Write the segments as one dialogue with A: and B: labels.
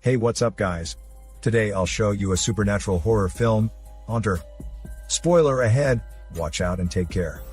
A: Hey, what's up guys? Today I'll show you a supernatural horror film, Haunter. Spoiler ahead, watch out and take care.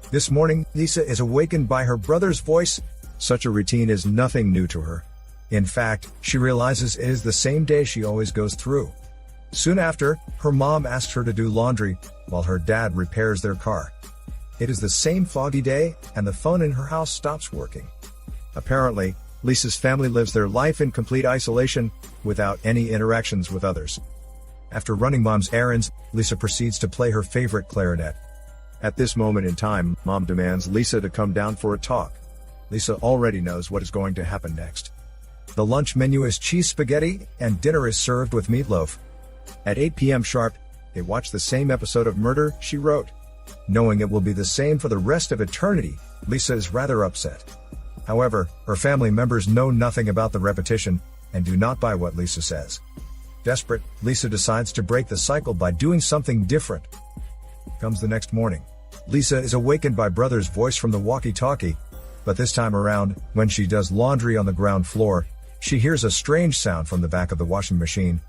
A: This morning, Lisa is awakened by her brother's voice. Such a routine is nothing new to her. In fact, she realizes it is the same day she always goes through. Soon after, her mom asks her to do laundry, while her dad repairs their car. It is the same foggy day, and the phone in her house stops working. Apparently, Lisa's family lives their life in complete isolation, without any interactions with others. After running mom's errands, Lisa proceeds to play her favorite clarinet. At this moment in time, mom demands Lisa to come down for a talk. Lisa already knows what is going to happen next. The lunch menu is cheese spaghetti, and dinner is served with meatloaf. At 8 p.m. sharp, they watch the same episode of Murder, She Wrote. Knowing it will be the same for the rest of eternity, Lisa is rather upset. However, her family members know nothing about the repetition, and do not buy what Lisa says. Desperate, Lisa decides to break the cycle by doing something different. Comes the next morning. Lisa is awakened by brother's voice from the walkie-talkie, but this time around, when she does laundry on the ground floor, she hears a strange sound from the back of the washing machine.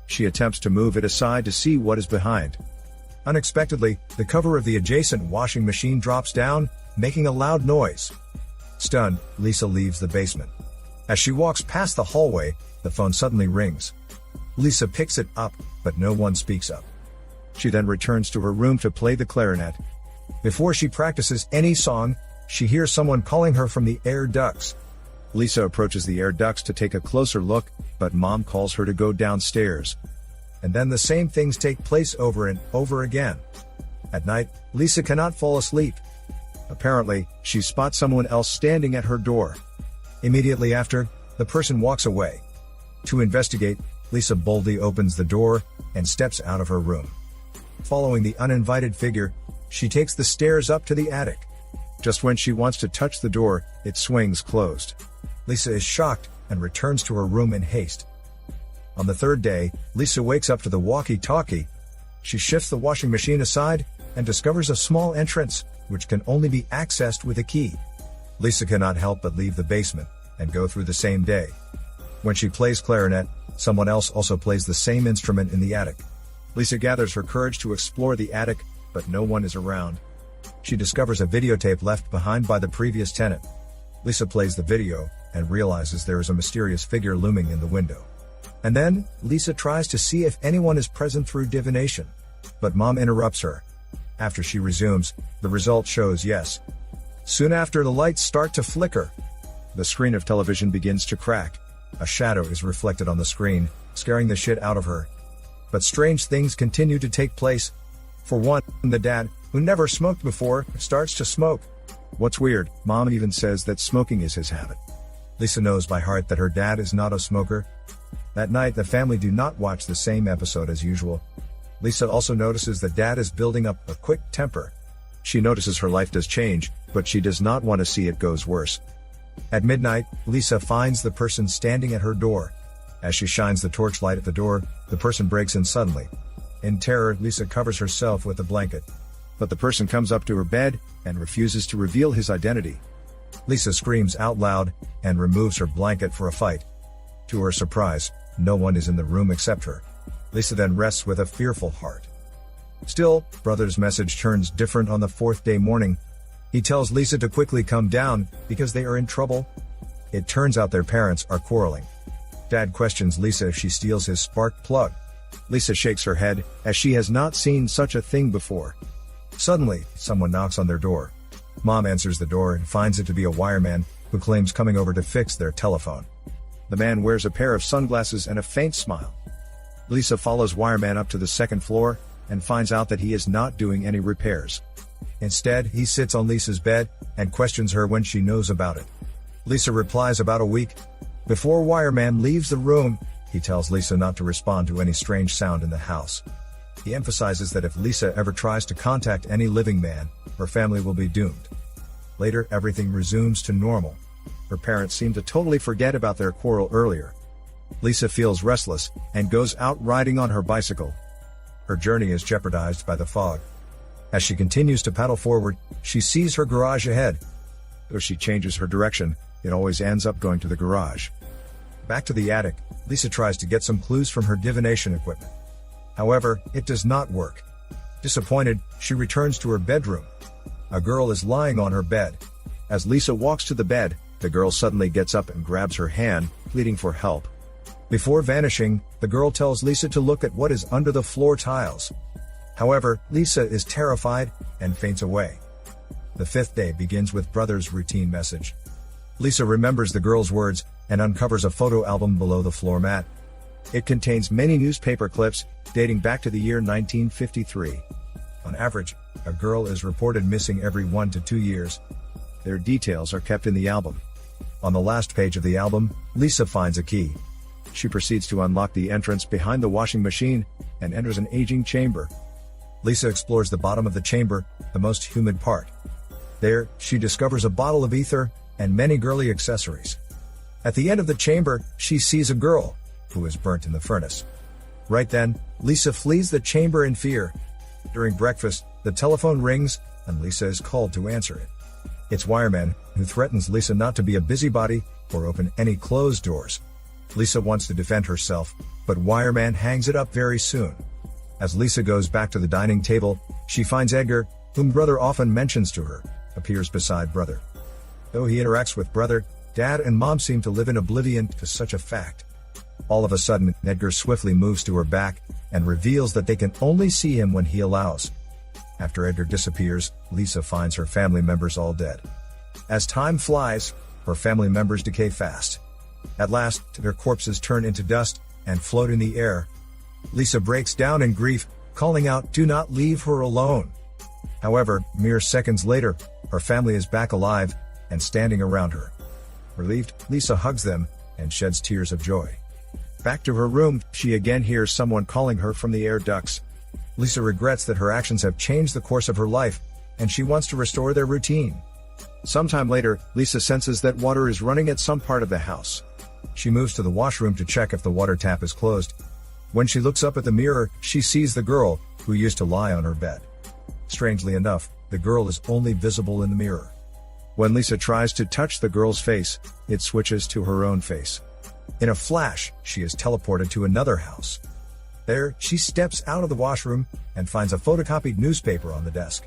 A: She attempts to move it aside to see what is behind. Unexpectedly, the cover of the adjacent washing machine drops down, making a loud noise. Stunned, Lisa leaves the basement. As she walks past the hallway, the phone suddenly rings. Lisa picks it up, but no one speaks up. She then returns to her room to play the clarinet. Before she practices any song, she hears someone calling her from the air ducts. Lisa approaches the air ducts to take a closer look, but mom calls her to go downstairs. And then the same things take place over and over again. At night, Lisa cannot fall asleep. Apparently, she spots someone else standing at her door. Immediately after, the person walks away. To investigate, Lisa boldly opens the door and steps out of her room. Following the uninvited figure, she takes the stairs up to the attic. Just when she wants to touch the door, it swings closed. Lisa is shocked and returns to her room in haste. On the third day, Lisa wakes up to the walkie-talkie. She shifts the washing machine aside and discovers a small entrance, which can only be accessed with a key. Lisa cannot help but leave the basement and go through the same day. When she plays clarinet, someone else also plays the same instrument in the attic. Lisa gathers her courage to explore the attic, but no one is around. She discovers a videotape left behind by the previous tenant. Lisa plays the video and realizes there is a mysterious figure looming in the window. And then, Lisa tries to see if anyone is present through divination. But mom interrupts her. After she resumes, the result shows yes. Soon after, the lights start to flicker. The screen of television begins to crack. A shadow is reflected on the screen, scaring the shit out of her. But strange things continue to take place. For one, the dad, who never smoked before, starts to smoke. What's weird, mom even says that smoking is his habit. Lisa knows by heart that her dad is not a smoker. That night, the family do not watch the same episode as usual. Lisa also notices that dad is building up a quick temper. She notices her life does change, but she does not want to see it goes worse. At midnight, Lisa finds the person standing at her door. As she shines the torchlight at the door, the person breaks in suddenly. In terror, Lisa covers herself with a blanket. But the person comes up to her bed and refuses to reveal his identity. Lisa screams out loud and removes her blanket for a fight. To her surprise, no one is in the room except her. Lisa then rests with a fearful heart. Still, brother's message turns different on the fourth day morning. He tells Lisa to quickly come down because they are in trouble. It turns out their parents are quarreling. Dad questions Lisa if she steals his spark plug. Lisa shakes her head, as she has not seen such a thing before. Suddenly, someone knocks on their door. Mom answers the door and finds it to be a wireman, who claims coming over to fix their telephone. The man wears a pair of sunglasses and a faint smile. Lisa follows wireman up to the second floor, and finds out that he is not doing any repairs. Instead, he sits on Lisa's bed, and questions her when she knows about it. Lisa replies about a week. Before wireman leaves the room, he tells Lisa not to respond to any strange sound in the house. He emphasizes that if Lisa ever tries to contact any living man, her family will be doomed. Later, everything resumes to normal. Her parents seem to totally forget about their quarrel earlier. Lisa feels restless, and goes out riding on her bicycle. Her journey is jeopardized by the fog. As she continues to paddle forward, she sees her garage ahead. Though she changes her direction, it always ends up going to the garage. Back to the attic, Lisa tries to get some clues from her divination equipment. However, it does not work. Disappointed, she returns to her bedroom. A girl is lying on her bed. As Lisa walks to the bed, the girl suddenly gets up and grabs her hand, pleading for help. Before vanishing, the girl tells Lisa to look at what is under the floor tiles. However, Lisa is terrified and faints away. The fifth day begins with brother's routine message. Lisa remembers the girl's words and uncovers a photo album below the floor mat. It contains many newspaper clips dating back to the year 1953. On average, a girl is reported missing every 1 to 2 years. Their details are kept in the album. On the last page of the album, Lisa finds a key. She proceeds to unlock the entrance behind the washing machine and enters an aging chamber. Lisa explores the bottom of the chamber, the most humid part. There, she discovers a bottle of ether and many girly accessories. At the end of the chamber, she sees a girl who is burnt in the furnace. Right then, Lisa flees the chamber in fear. During breakfast, the telephone rings and Lisa is called to answer it. It's Wireman, who threatens Lisa not to be a busybody or open any closed doors. Lisa wants to defend herself, but Wireman hangs it up very soon. As Lisa goes back to the dining table, she finds Edgar, whom brother often mentions to her, appears beside brother. Though he interacts with brother, dad and mom seem to live in oblivion to such a fact. All of a sudden, Edgar swiftly moves to her back and reveals that they can only see him when he allows. After Edgar disappears, Lisa finds her family members all dead. As time flies, her family members decay fast. At last, their corpses turn into dust and float in the air. Lisa breaks down in grief, calling out, "Do not leave her alone." However, mere seconds later, her family is back alive and standing around her. Relieved, Lisa hugs them and sheds tears of joy. Back to her room, she again hears someone calling her from the air ducts. Lisa regrets that her actions have changed the course of her life, and she wants to restore their routine. Sometime later, Lisa senses that water is running at some part of the house. She moves to the washroom to check if the water tap is closed. When she looks up at the mirror, she sees the girl, who used to lie on her bed. Strangely enough, the girl is only visible in the mirror. When Lisa tries to touch the girl's face, it switches to her own face. In a flash, she is teleported to another house. There, she steps out of the washroom and finds a photocopied newspaper on the desk.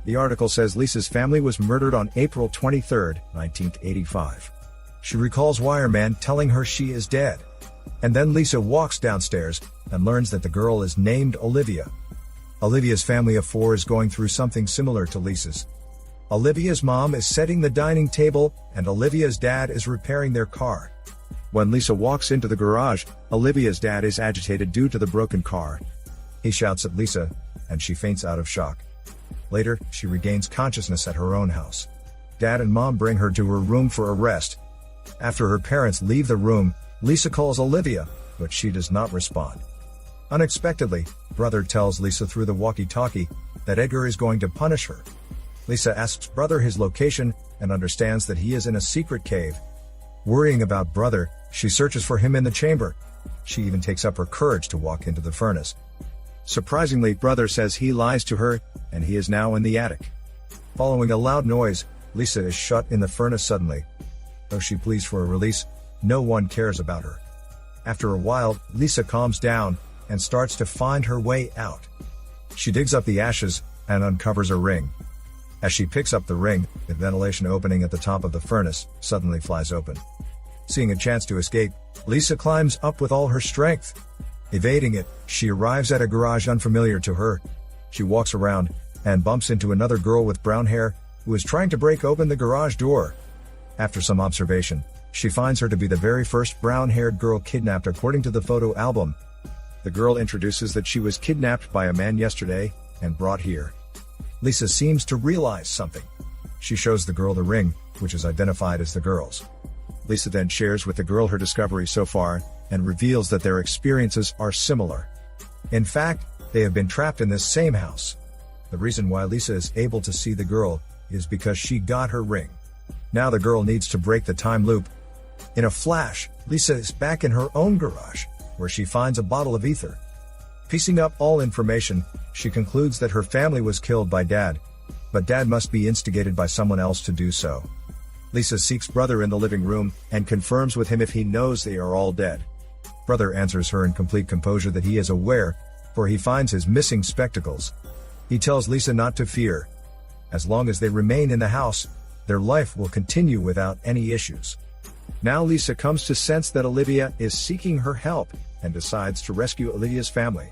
A: The article says Lisa's family was murdered on April 23, 1985. She recalls Wireman telling her she is dead. And then Lisa walks downstairs and learns that the girl is named Olivia. Olivia's family of 4 is going through something similar to Lisa's. Olivia's mom is setting the dining table and Olivia's dad is repairing their car. When Lisa walks into the garage, Olivia's dad is agitated due to the broken car. He shouts at Lisa, and she faints out of shock. Later, she regains consciousness at her own house. Dad and mom bring her to her room for a rest. After her parents leave the room, Lisa calls Olivia, but she does not respond. Unexpectedly, brother tells Lisa through the walkie-talkie that Edgar is going to punish her. Lisa asks brother his location and understands that he is in a secret cave. Worrying about brother, she searches for him in the chamber. She even takes up her courage to walk into the furnace. Surprisingly, brother says he lies to her, and he is now in the attic. Following a loud noise, Lisa is shut in the furnace suddenly. Though she pleads for a release, no one cares about her. After a while, Lisa calms down and starts to find her way out. She digs up the ashes and uncovers a ring. As she picks up the ring, the ventilation opening at the top of the furnace suddenly flies open. Seeing a chance to escape, Lisa climbs up with all her strength. Evading it, she arrives at a garage unfamiliar to her. She walks around and bumps into another girl with brown hair who is trying to break open the garage door. After some observation, she finds her to be the very first brown-haired girl kidnapped according to the photo album. The girl introduces that she was kidnapped by a man yesterday and brought here. Lisa seems to realize something. She shows the girl the ring, which is identified as the girl's. Lisa then shares with the girl her discovery so far, and reveals that their experiences are similar. In fact, they have been trapped in this same house. The reason why Lisa is able to see the girl is because she got her ring. Now the girl needs to break the time loop. In a flash, Lisa is back in her own garage, where she finds a bottle of ether. Piecing up all information, she concludes that her family was killed by Dad, but Dad must be instigated by someone else to do so. Lisa seeks brother in the living room and confirms with him if he knows they are all dead. Brother answers her in complete composure that he is aware, for he finds his missing spectacles. He tells Lisa not to fear. As long as they remain in the house, their life will continue without any issues. Now Lisa comes to sense that Olivia is seeking her help and decides to rescue Olivia's family.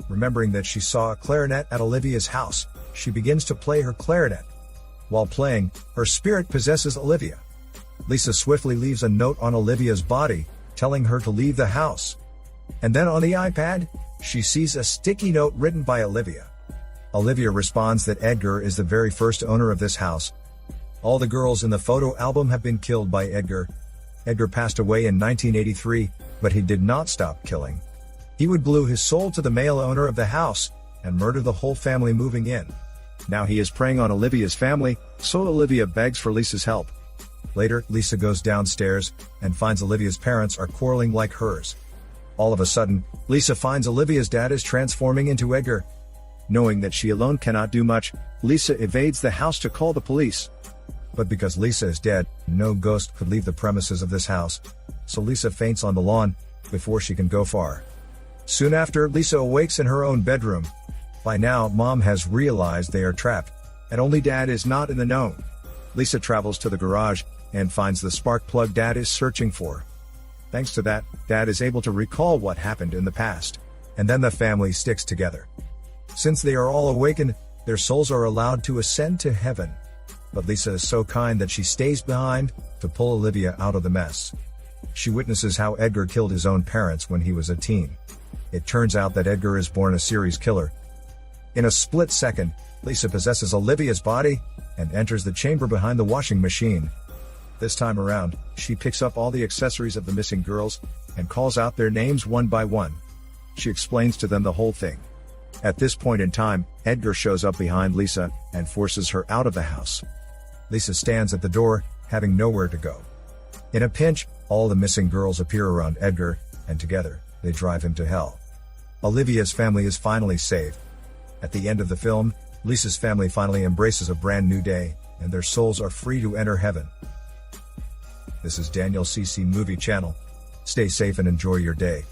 A: Remembering that she saw a clarinet at Olivia's house, she begins to play her clarinet. While playing, her spirit possesses Olivia. Lisa swiftly leaves a note on Olivia's body, telling her to leave the house. And then on the iPad, she sees a sticky note written by Olivia. Olivia responds that Edgar is the very first owner of this house. All the girls in the photo album have been killed by Edgar. Edgar passed away in 1983, but he did not stop killing. He would glue his soul to the male owner of the house and murder the whole family moving in. Now he is preying on Olivia's family, so Olivia begs for Lisa's help. Later, Lisa goes downstairs and finds Olivia's parents are quarreling like hers. All of a sudden, Lisa finds Olivia's dad is transforming into Edgar. Knowing that she alone cannot do much, Lisa evades the house to call the police. But because Lisa is dead, no ghost could leave the premises of this house, so Lisa faints on the lawn before she can go far. Soon after, Lisa awakes in her own bedroom. By now, Mom has realized they are trapped, and only Dad is not in the know. Lisa travels to the garage and finds the spark plug Dad is searching for. Thanks to that, Dad is able to recall what happened in the past, and then the family sticks together. Since they are all awakened, their souls are allowed to ascend to heaven. But Lisa is so kind that she stays behind to pull Olivia out of the mess. She witnesses how Edgar killed his own parents when he was a teen. It turns out that Edgar is born a serial killer. In a split second, Lisa possesses Olivia's body and enters the chamber behind the washing machine. This time around, she picks up all the accessories of the missing girls and calls out their names one by one. She explains to them the whole thing. At this point in time, Edgar shows up behind Lisa and forces her out of the house. Lisa stands at the door, having nowhere to go. In a pinch, all the missing girls appear around Edgar, and together, they drive him to hell. Olivia's family is finally saved. At the end of the film, Lisa's family finally embraces a brand new day, and their souls are free to enter heaven. This is Daniel CC Movie Channel. Stay safe and enjoy your day.